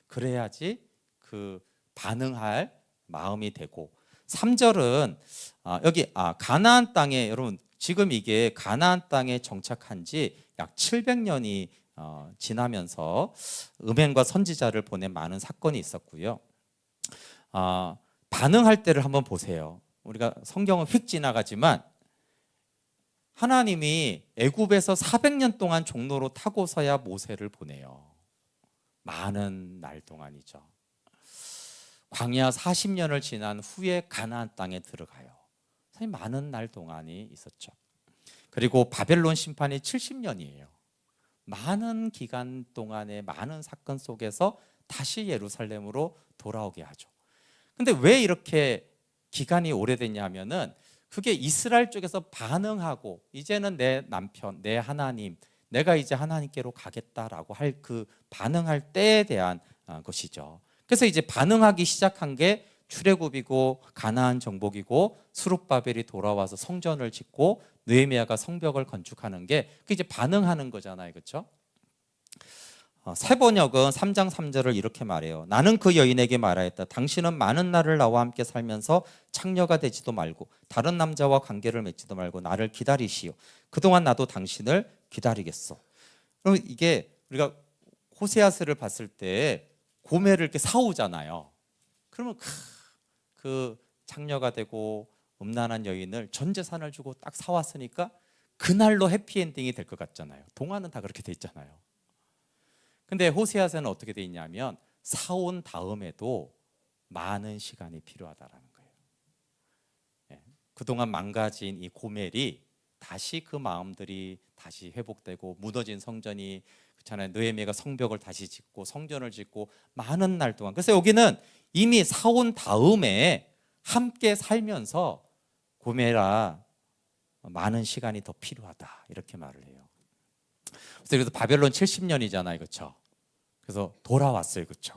그래야지 그 반응할 마음이 되고 3절은 여기 가나안 땅에 여러분 지금 이게 가나안 땅에 정착한 지 약 700년이 지나면서 음행과 선지자를 보낸 많은 사건이 있었고요. 반응할 때를 한번 보세요. 우리가 성경은 휙 지나가지만 하나님이 애굽에서 400년 동안 종로로 타고서야 모세를 보내요. 많은 날 동안이죠. 광야 40년을 지난 후에 가나안 땅에 들어가요. 사실 많은 날 동안이 있었죠. 그리고 바벨론 심판이 70년이에요. 많은 기간 동안의 많은 사건 속에서 다시 예루살렘으로 돌아오게 하죠. 근데 왜 이렇게 기간이 오래됐냐면은 그게 이스라엘 쪽에서 반응하고 이제는 내 남편, 내 하나님, 내가 이제 하나님께로 가겠다라고 할 그 반응할 때에 대한 것이죠. 그래서 이제 반응하기 시작한 게 출애굽이고 가나안 정복이고 스룹바벨이 돌아와서 성전을 짓고 느헤미야가 성벽을 건축하는 게 그 이제 반응하는 거잖아요, 그렇죠? 새 번역은 3장 3절을 이렇게 말해요. 나는 그 여인에게 말하였다. 당신은 많은 날을 나와 함께 살면서 창녀가 되지도 말고 다른 남자와 관계를 맺지도 말고 나를 기다리시오. 그동안 나도 당신을 기다리겠어. 그럼 이게 우리가 호세아스를 봤을 때 고멜을 이렇게 사오잖아요. 그러면 그 창녀가 되고 음란한 여인을 전 재산을 주고 딱 사왔으니까 그날로 해피엔딩이 될 것 같잖아요. 동화는 다 그렇게 돼 있잖아요. 근데 호세아서는 어떻게 돼 있냐면 사온 다음에도 많은 시간이 필요하다라는 거예요. 그동안 망가진 이 고멜이 다시 그 마음들이 다시 회복되고 무너진 성전이 그렇잖아요. 느헤미야가 성벽을 다시 짓고 성전을 짓고 많은 날 동안. 그래서 여기는 이미 사온 다음에 함께 살면서 고멜아 많은 시간이 더 필요하다 이렇게 말을 해요. 그래서 바벨론 70년이잖아요, 그렇죠? 그래서 돌아왔어요. 그렇죠?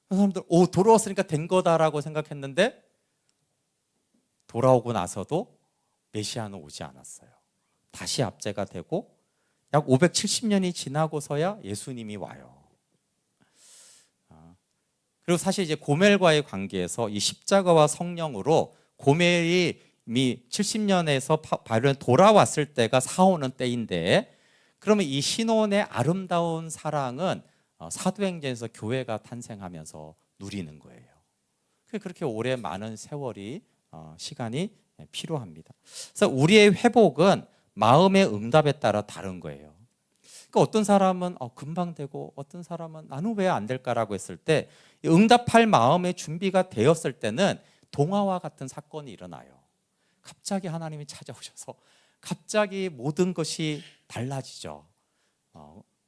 사람들 돌아왔으니까 된 거다라고 생각했는데 돌아오고 나서도 메시아는 오지 않았어요. 다시 압제가 되고 약 570년이 지나고서야 예수님이 와요. 그리고 사실 이제 고멜과의 관계에서 이 십자가와 성령으로 고멜이 이미 70년에서 바벨론 돌아왔을 때가 사오는 때인데, 그러면 이 신혼의 아름다운 사랑은 사도행전에서 교회가 탄생하면서 누리는 거예요. 그렇게 오래 많은 세월이 시간이 필요합니다. 그래서 우리의 회복은 마음의 응답에 따라 다른 거예요. 그러니까 어떤 사람은 금방 되고 어떤 사람은 나는 왜 안 될까라고 했을 때 응답할 마음의 준비가 되었을 때는 동화와 같은 사건이 일어나요. 갑자기 하나님이 찾아오셔서 갑자기 모든 것이 달라지죠.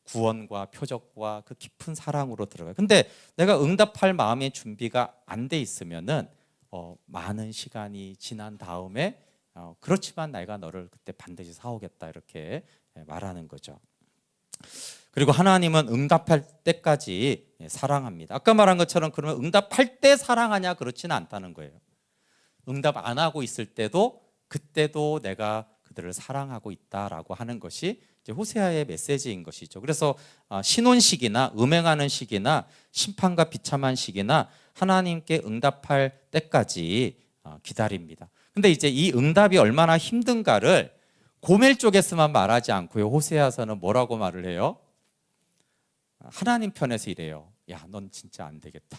구원과 표적과 그 깊은 사랑으로 들어가요. 근데 내가 응답할 마음의 준비가 안 돼 있으면은 많은 시간이 지난 다음에 그렇지만 내가 너를 그때 반드시 사오겠다 이렇게 말하는 거죠. 그리고 하나님은 응답할 때까지 사랑합니다. 아까 말한 것처럼 그러면 응답할 때 사랑하냐? 그렇지는 않다는 거예요. 응답 안 하고 있을 때도 그때도 내가 그들을 사랑하고 있다라고 하는 것이 이제 호세아의 메시지인 것이죠. 그래서 신혼 시기나 음행하는 시기나 심판과 비참한 시기나 하나님께 응답할 때까지 기다립니다. 근데 이제 이 응답이 얼마나 힘든가를 고멜 쪽에서만 말하지 않고요. 호세아서는 뭐라고 말을 해요? 하나님 편에서 이래요. 야, 넌 진짜 안 되겠다.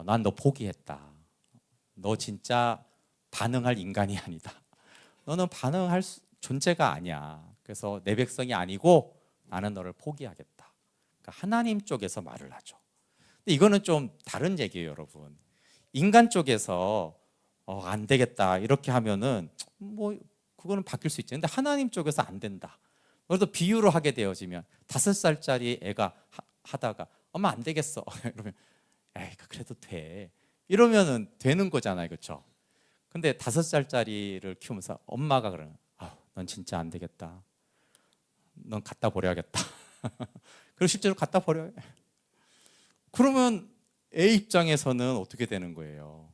난 너 포기했다. 너 진짜 반응할 인간이 아니다. 너는 반응할 존재가 아니야. 그래서 내 백성이 아니고 나는 너를 포기하겠다. 그러니까 하나님 쪽에서 말을 하죠. 근데 이거는 좀 다른 얘기예요, 여러분. 인간 쪽에서 안 되겠다 이렇게 하면은 뭐 그거는 바뀔 수 있죠. 근데 하나님 쪽에서 안 된다. 그래도 비유로 하게 되어지면 5살짜리 애가 하다가 엄마 안 되겠어. 이러면 에이 그래도 돼. 이러면은 되는 거잖아요, 그렇죠? 근데 5살짜리를 키우면서 엄마가 그러는, 넌 진짜 안 되겠다. 넌 갖다 버려야겠다. 그리고 실제로 갖다 버려요. 그러면 애 입장에서는 어떻게 되는 거예요?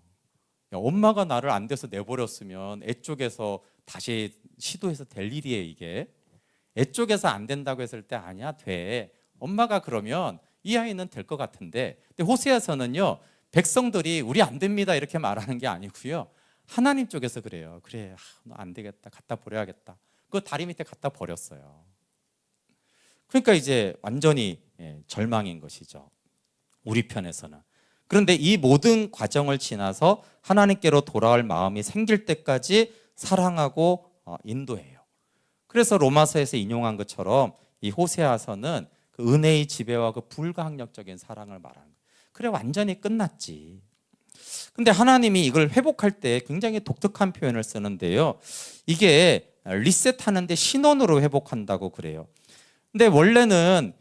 야, 엄마가 나를 안 돼서 내버렸으면 애 쪽에서 다시 시도해서 될 일이에요, 이게. 애 쪽에서 안 된다고 했을 때 아니야, 돼. 엄마가 그러면 이 아이는 될 것 같은데. 근데 호세아서는요, 백성들이 우리 안 됩니다 이렇게 말하는 게 아니고요. 하나님 쪽에서 그래요. 그래, 너 안 되겠다. 갖다 버려야겠다. 그 다리 밑에 갖다 버렸어요. 그러니까 이제 완전히 절망인 것이죠. 우리 편에서는. 그런데 이 모든 과정을 지나서 하나님께로 돌아올 마음이 생길 때까지 사랑하고 인도해요. 그래서 로마서에서 인용한 것처럼 이 호세아서는 그 은혜의 지배와 그 불가항력적인 사랑을 말하는 거예요. 그래 완전히 끝났지. 근데 하나님이 이걸 회복할 때 굉장히 독특한 표현을 쓰는데요. 이게 리셋하는데 신혼으로 회복한다고 그래요. 근데 원래는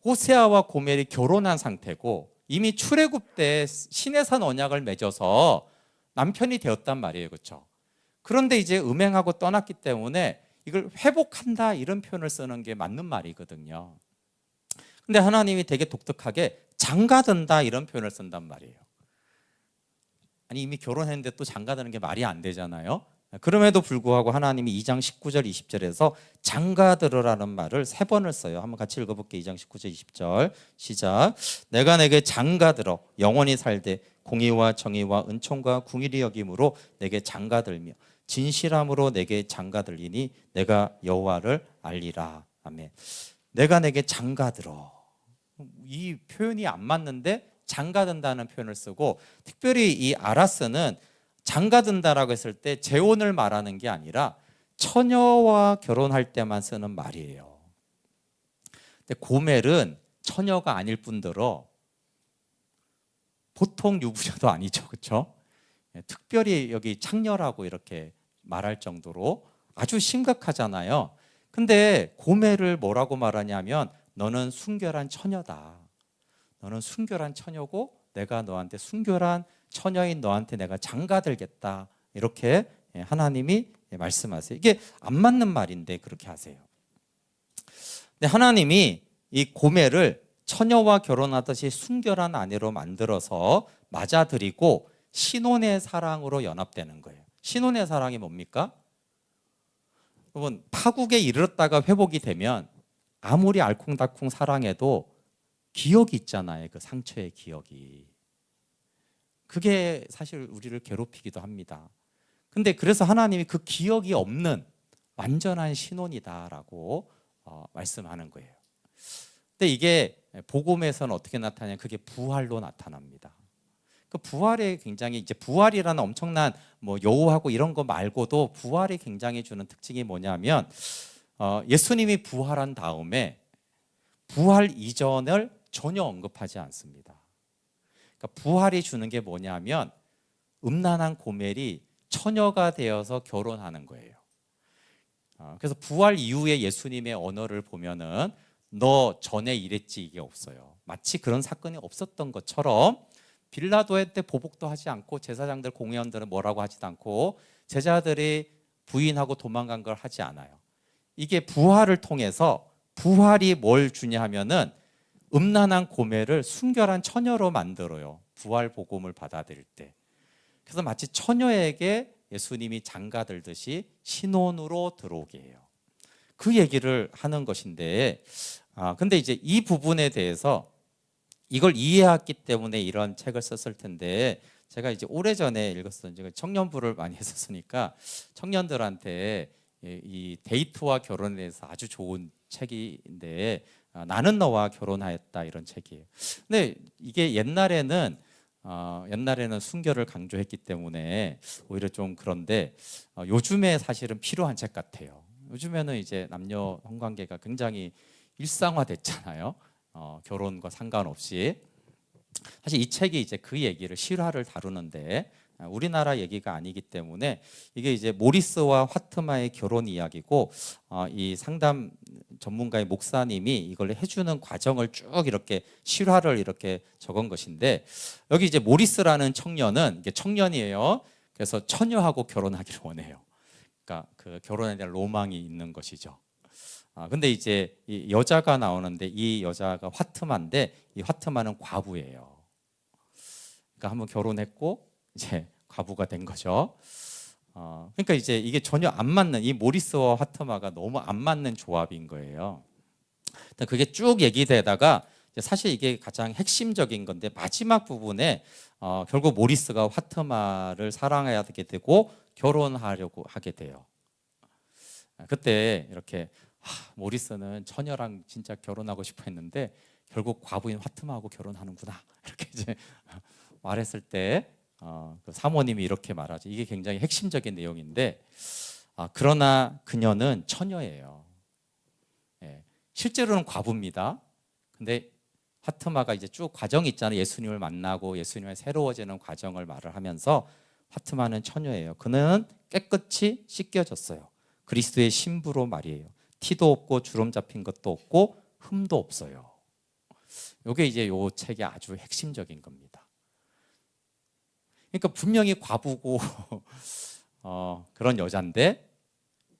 호세아와 고멜이 결혼한 상태고 이미 출애굽 때 시내산 언약을 맺어서 남편이 되었단 말이에요. 그렇죠? 그런데 이제 음행하고 떠났기 때문에 이걸 회복한다 이런 표현을 쓰는 게 맞는 말이거든요. 근데 하나님이 되게 독특하게 장가든다 이런 표현을 쓴단 말이에요. 아니 이미 결혼했는데 또 장가드는 게 말이 안 되잖아요. 그럼에도 불구하고 하나님이 2장 19절 20절에서 장가들으라는 말을 3번을 써요. 한번 같이 읽어볼게요. 2장 19절 20절 시작. 내가 내게 장가들어 영원히 살되 공의와 정의와 은총과 궁일이 여김으로 내게 장가들며 진실함으로 내게 장가들리니 내가 여호와를 알리라. 아멘. 내가 내게 장가들어. 이 표현이 안 맞는데 장가든다는 표현을 쓰고, 특별히 이 아라스는 장가든다라고 했을 때 재혼을 말하는 게 아니라 처녀와 결혼할 때만 쓰는 말이에요. 근데 고멜은 처녀가 아닐 뿐더러 보통 유부녀도 아니죠, 그렇죠? 특별히 여기 창녀라고 이렇게 말할 정도로 아주 심각하잖아요. 근데 고멜을 뭐라고 말하냐면 너는 순결한 처녀다. 너는 순결한 처녀고 내가 너한테 순결한 처녀인 너한테 내가 장가들겠다. 이렇게 하나님이 말씀하세요. 이게 안 맞는 말인데 그렇게 하세요. 근데 하나님이 이 고멜을 처녀와 결혼하듯이 순결한 아내로 만들어서 맞아들이고 신혼의 사랑으로 연합되는 거예요. 신혼의 사랑이 뭡니까? 여러분, 파국에 이르렀다가 회복이 되면 아무리 알콩달콩 사랑해도 기억이 있잖아요. 그 상처의 기억이. 그게 사실 우리를 괴롭히기도 합니다. 근데 그래서 하나님이 그 기억이 없는 완전한 신혼이다라고 말씀하는 거예요. 근데 이게 복음에서는 어떻게 나타나냐? 그게 부활로 나타납니다. 그 부활에 굉장히 이제 부활이라는 엄청난 뭐 여우하고 이런 거 말고도 부활이 굉장히 주는 특징이 뭐냐면 예수님이 부활한 다음에 부활 이전을 전혀 언급하지 않습니다. 그러니까 부활이 주는 게 뭐냐면 음란한 고멜이 처녀가 되어서 결혼하는 거예요. 그래서 부활 이후에 예수님의 언어를 보면은 너 전에 이랬지 이게 없어요. 마치 그런 사건이 없었던 것처럼 빌라도의 때 보복도 하지 않고 제사장들 공회원들은 뭐라고 하지도 않고 제자들이 부인하고 도망간 걸 하지 않아요. 이게 부활을 통해서 부활이 뭘 주냐 하면은 음란한 고멜을 순결한 처녀로 만들어요. 부활 복음을 받아들일 때. 그래서 마치 처녀에게 예수님이 장가들듯이 신혼으로 들어오게 해요. 그 얘기를 하는 것인데 근데 이제 이 부분에 대해서 이걸 이해했기 때문에 이런 책을 썼을 텐데 제가 이제 오래전에 읽었던 청년부를 많이 했었으니까 청년들한테 이 데이트와 결혼에 대해서 아주 좋은 책인데 나는 너와 결혼하였다 이런 책이에요. 근데 이게 옛날에는 순결을 강조했기 때문에 오히려 좀 그런데 요즘에 사실은 필요한 책 같아요. 요즘에는 이제 남녀 성관계가 굉장히 일상화됐잖아요. 결혼과 상관없이. 사실 이 책이 이제 그 얘기를 실화를 다루는데 우리나라 얘기가 아니기 때문에 이게 이제 모리스와 화트마의 결혼 이야기고 이 상담 전문가의 목사님이 이걸 해주는 과정을 쭉 이렇게 실화를 이렇게 적은 것인데 여기 이제 모리스라는 청년은 이게 청년이에요. 그래서 처녀하고 결혼하기를 원해요. 그러니까 그 결혼에 대한 로망이 있는 것이죠. 근데 이제 이 여자가 나오는데 이 여자가 화트마인데 이 화트마는 과부예요. 그러니까 한번 결혼했고 이제 과부가 된 거죠. 그러니까 이제 이게 전혀 안 맞는 이 모리스와 화트마가 너무 안 맞는 조합인 거예요. 그게 쭉 얘기되다가 사실 이게 가장 핵심적인 건데 마지막 부분에 결국 모리스가 화트마를 사랑해야 되고 결혼하려고 하게 돼요. 그때 이렇게 모리스는 처녀랑 진짜 결혼하고 싶어 했는데 결국 과부인 화트마하고 결혼하는구나 이렇게 이제 말했을 때 그 사모님이 이렇게 말하죠. 이게 굉장히 핵심적인 내용인데 그러나 그녀는 처녀예요. 실제로는 과부입니다. 근데 화트마가 이제 쭉 과정이 있잖아요. 예수님을 만나고 예수님의 새로워지는 과정을 말을 하면서 화트마는 처녀예요. 그는 깨끗이 씻겨졌어요. 그리스도의 신부로 말이에요. 티도 없고 주름 잡힌 것도 없고 흠도 없어요. 이게 이제 이 책의 아주 핵심적인 겁니다. 그러니까 분명히 과부고 그런 여잔데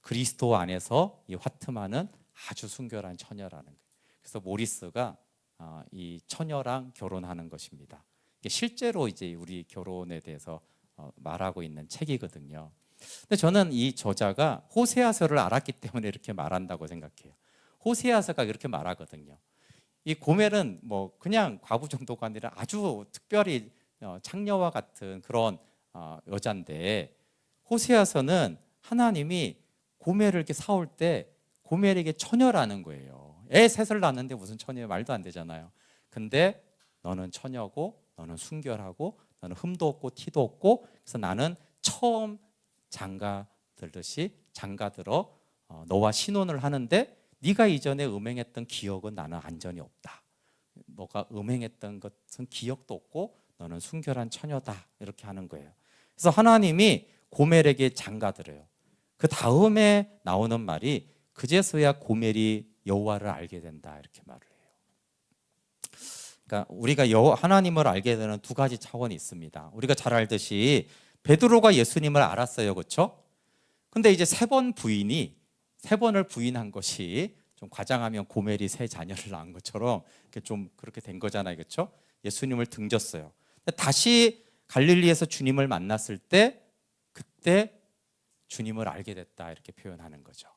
그리스도 안에서 이 화트마는 아주 순결한 처녀라는 거예요. 그래서 모리스가 이 처녀랑 결혼하는 것입니다. 이게 실제로 이제 우리 결혼에 대해서 말하고 있는 책이거든요. 근데 저는 이 저자가 호세아서를 알았기 때문에 이렇게 말한다고 생각해요. 호세아서가 이렇게 말하거든요. 이 고멜은 뭐 그냥 과부 정도가 아니라 아주 특별히 창녀와 같은 그런 여잔데 호세아서는 하나님이 고멜을 이렇게 사올 때 고멜에게 처녀라는 거예요. 애 셋을 낳았는데 무슨 처녀예요? 말도 안 되잖아요. 근데 너는 처녀고 너는 순결하고 너는 흠도 없고 티도 없고 그래서 나는 처음 장가들듯이 장가들어 너와 신혼을 하는데 네가 이전에 음행했던 기억은 나는 안전이 없다. 너가 음행했던 것은 기억도 없고 너는 순결한 처녀다 이렇게 하는 거예요. 그래서 하나님이 고멜에게 장가들어요. 그 다음에 나오는 말이 그제서야 고멜이 여호와를 알게 된다 이렇게 말을 해요. 그러니까 우리가 하나님을 알게 되는 두 가지 차원이 있습니다. 우리가 잘 알듯이 베드로가 예수님을 알았어요, 그렇죠? 근데 이제 세 번을 부인한 것이 좀 과장하면 고멜이 세 자녀를 낳은 것처럼 좀 그렇게 된 거잖아요, 그렇죠? 예수님을 등졌어요. 다시 갈릴리에서 주님을 만났을 때 그때 주님을 알게 됐다 이렇게 표현하는 거죠.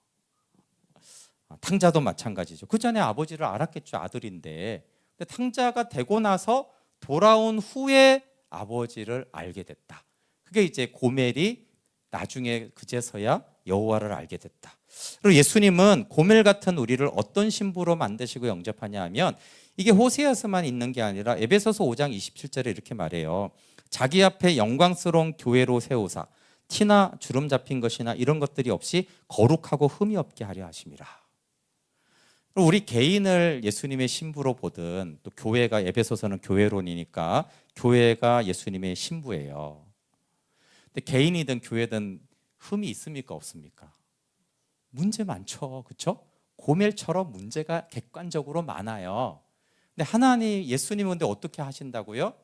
탕자도 마찬가지죠. 그 전에 아버지를 알았겠죠, 아들인데. 근데 탕자가 되고 나서 돌아온 후에 아버지를 알게 됐다. 그게 이제 고멜이 나중에 그제서야 여호와를 알게 됐다. 그리고 예수님은 고멜 같은 우리를 어떤 신부로 만드시고 영접하냐 하면 이게 호세아서만 있는 게 아니라 에베소서 5장 27절에 이렇게 말해요. 자기 앞에 영광스러운 교회로 세우사 티나 주름 잡힌 것이나 이런 것들이 없이 거룩하고 흠이 없게 하려 하심이라. 우리 개인을 예수님의 신부로 보든 또 교회가 에베소서는 교회론이니까 교회가 예수님의 신부예요. 근데 개인이든 교회든 흠이 있습니까 없습니까? 문제 많죠, 그렇죠? 고멜처럼 문제가 객관적으로 많아요. 근데 하나님 예수님은 근데 어떻게 하신다고요?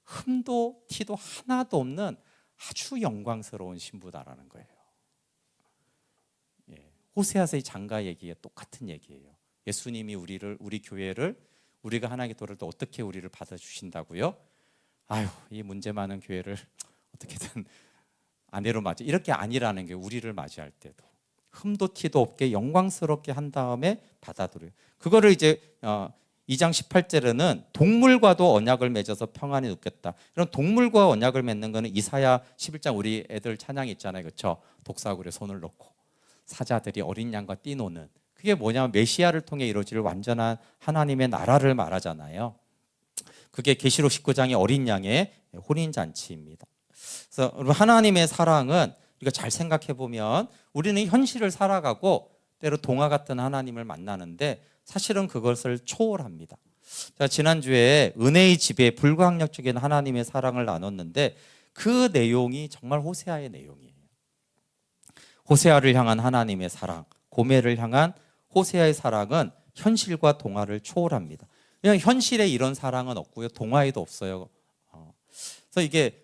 흠도 티도 하나도 없는 아주 영광스러운 신부다라는 거예요. 호세아서의 장가 얘기에 똑같은 얘기예요. 예수님이 우리 교회를 우리가 하나님께 돌아올 때 어떻게 우리를 받아주신다고요? 아유, 이 문제 많은 교회를 어떻게든 아내로 맞이 이렇게 아니라는 게 우리를 맞이할 때도 흠도 티도 없게 영광스럽게 한 다음에 받아들여요. 그거를 이제 2장 18절에는 동물과도 언약을 맺어서 평안히 눕겠다. 이런 동물과 언약을 맺는 거는 이사야 11장 우리 애들 찬양이 있잖아요, 그렇죠? 독사구리에 손을 넣고 사자들이 어린 양과 뛰노는 그게 뭐냐면 메시아를 통해 이루어질 완전한 하나님의 나라를 말하잖아요. 그게 계시록 19장의 어린 양의 혼인잔치입니다. 그래서 하나님의 사랑은 우리가 잘 생각해 보면 우리는 현실을 살아가고 때로 동화 같은 하나님을 만나는데 사실은 그것을 초월합니다. 제가 지난주에 은혜의 지배 불가항력적인 하나님의 사랑을 나눴는데 그 내용이 정말 호세아의 내용이에요. 호세아를 향한 하나님의 사랑, 고멜을 향한 호세아의 사랑은 현실과 동화를 초월합니다. 그냥 현실에 이런 사랑은 없고요, 동화에도 없어요. 그래서 이게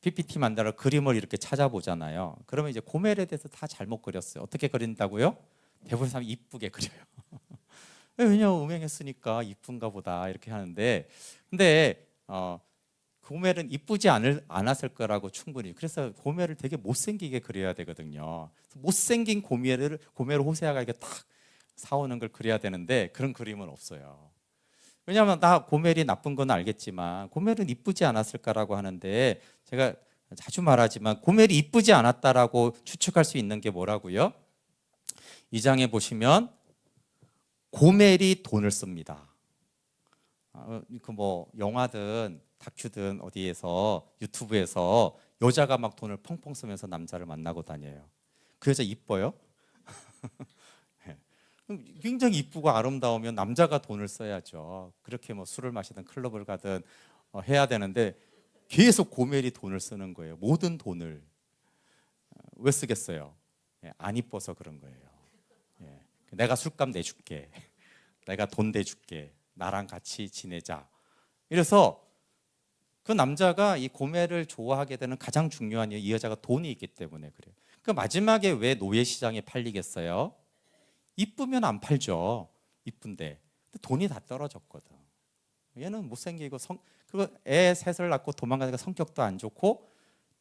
PPT 만들어 그림을 이렇게 찾아보잖아요. 그러면 이제 고멜에 대해서 다 잘못 그렸어요. 어떻게 그린다고요? 대부분 사람이 이쁘게 그려요. 왜냐면 음행했으니까 이쁜가 보다 이렇게 하는데, 근데 고멜은 이쁘지 않았을 거라고 충분히. 그래서 고멜을 되게 못생기게 그려야 되거든요. 못생긴 고멜을 호세아가 이렇게 딱 사오는 걸 그려야 되는데 그런 그림은 없어요. 왜냐하면 나 고멜이 나쁜 건 알겠지만 고멜은 이쁘지 않았을까라고 하는데 제가 자주 말하지만 고멜이 이쁘지 않았다라고 추측할 수 있는 게 뭐라고요? 2장에 보시면 고멜이 돈을 씁니다. 그 뭐 영화든 다큐든 어디에서 유튜브에서 여자가 막 돈을 펑펑 쓰면서 남자를 만나고 다녀요. 그 여자 이뻐요? 굉장히 이쁘고 아름다우면 남자가 돈을 써야죠. 그렇게 뭐 술을 마시든 클럽을 가든 해야 되는데 계속 고멜이 돈을 쓰는 거예요. 모든 돈을. 왜 쓰겠어요? 안 이뻐서 그런 거예요. 내가 술값 내줄게. 내가 돈 내줄게. 나랑 같이 지내자. 이래서 그 남자가 이 고멜을 좋아하게 되는 가장 중요한 이유, 이 여자가 돈이 있기 때문에 그래요. 그 마지막에 왜 노예 시장에 팔리겠어요? 이쁘면 안 팔죠. 이쁜데. 근데 돈이 다 떨어졌거든. 얘는 못생기고 애 셋을 낳고 도망가니까 성격도 안 좋고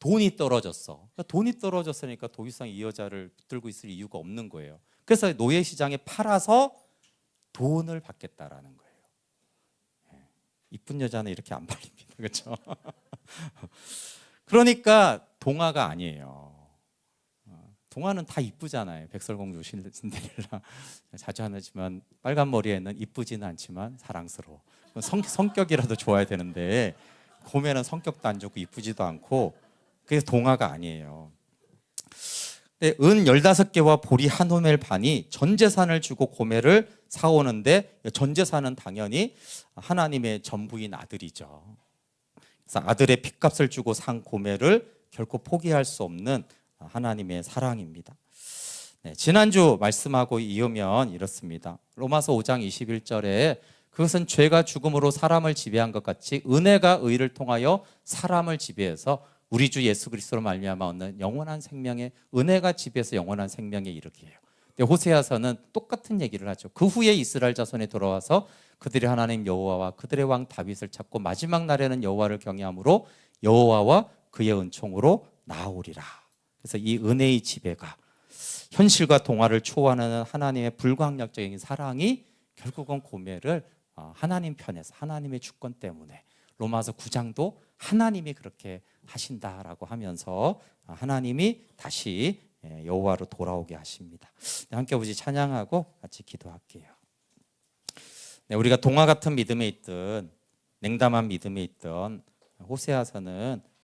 돈이 떨어졌어. 그러니까 돈이 떨어졌으니까 더 이상 이 여자를 붙들고 있을 이유가 없는 거예요. 그래서 노예 시장에 팔아서 돈을 받겠다라는 거예요. 이쁜 여자는 이렇게 안 팔립니다. 그렇죠? 그러니까 동화가 아니에요. 동화는 다 이쁘잖아요. 백설공주, 신데렐라 자주 하지만 빨간 머리에는 이쁘지는 않지만 사랑스러워. 성격이라도 좋아야 되는데 고멜은 성격도 안 좋고 이쁘지도 않고 그게 동화가 아니에요. 은 15개와 보리 한 호멜 반이 전 재산을 주고 고멜을 사오는데 전 재산은 당연히 하나님의 전부인 아들이죠. 그래서 아들의 핏값을 주고 산 고멜을 결코 포기할 수 없는 하나님의 사랑입니다. 지난주 말씀하고 이으면 이렇습니다. 로마서 5장 21절에 그것은 죄가 죽음으로 사람을 지배한 것 같이 은혜가 의를 통하여 사람을 지배해서 우리 주 예수 그리스도로 말미암아 얻는 영원한 생명의 은혜가 지배해서 영원한 생명에 이르게 해요. 근데 호세아서는 똑같은 얘기를 하죠. 그 후에 이스라엘 자손이 돌아와서 그들이 하나님 여호와와 그들의 왕 다윗을 찾고 마지막 날에는 여호와를 경외함으로 여호와와 그의 은총으로 나아오리라. 그래서 이 은혜의 지배가 현실과 동화를 초월하는 하나님의 불가항력적인 사랑이 결국은 고뇌를 하나님 편에서 하나님의 주권 때문에 로마서 9장도 하나님이 그렇게 하신다라고 하면서 하나님이 다시 여호와로 돌아오게 하십니다. 함께 우리 찬양하고 같이 기도할게요. 네, 우리가 동화 같은 믿음에 있든 냉담한 믿음에 있든 호세아서는